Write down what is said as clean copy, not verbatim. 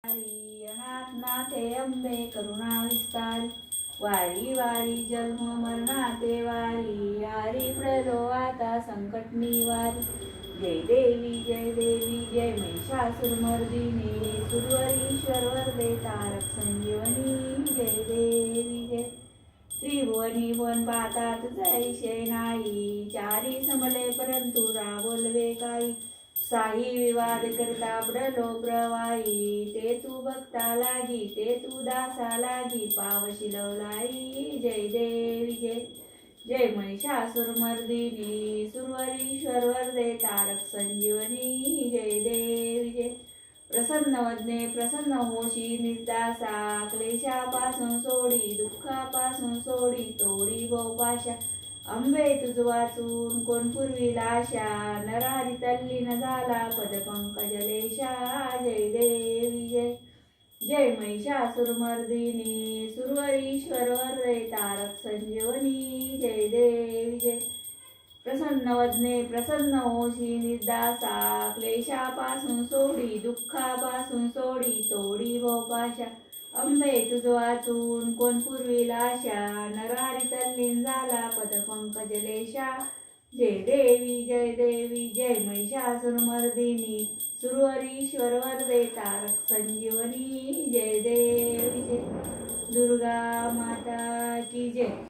अनाथ नाथे अंबे करुणा विस्तारी, वारी वारी जन्म मरणाते वारी, यारी पडलो आता संकट निवारी. जय देवी जय महिषासुरमर्दिनी, सुरवरीश्वर वरदे तारक संजीवनी. जय देवी जय. त्रिभुवनी वन पातात जैसे नाही, चारी समले परंतु राबोलवे काही. साही विवाद करता पडलो प्रवाही, ते तू भक्ता लागी ते तू दासा लागी, पावशी लवलाई. जय देवी जय. जय महिषासुरमर्दिनी, सुरवरीश्वर वरदे तारक संजीवनी. जय देवी जय. प्रसन्न वदने प्रसन्न होशी निर्दासा, क्लेशापासून सोडी दुःखापासून सोडी तोडी भवपाशा. अंबे तुझ वाचून कोण पुरविला आशा, नरहरी तल्लीन झाला पदपंकज लेशा. जय देवी जय. जय महिषासुरमर्दिनी, सुरवरीश्वर वरदे तारक संजीवनी. जय देवी जय. प्रसन्न वदने प्रसन्न होशी निर्दासा, क्लेशापासून सोडी दुःखापासून सोडी तोडी भवपाशा. अंबे तुझ वाचून कोण पुरविला आशा, नरहरी तल्लीन झाला पदपंकज लेशा. जय देवी जय महिषासुरमर्दिनी, सुरवरीश्वर वरदे तारक संजीवनी. जय देवी जय. दुर्गा माता की जय.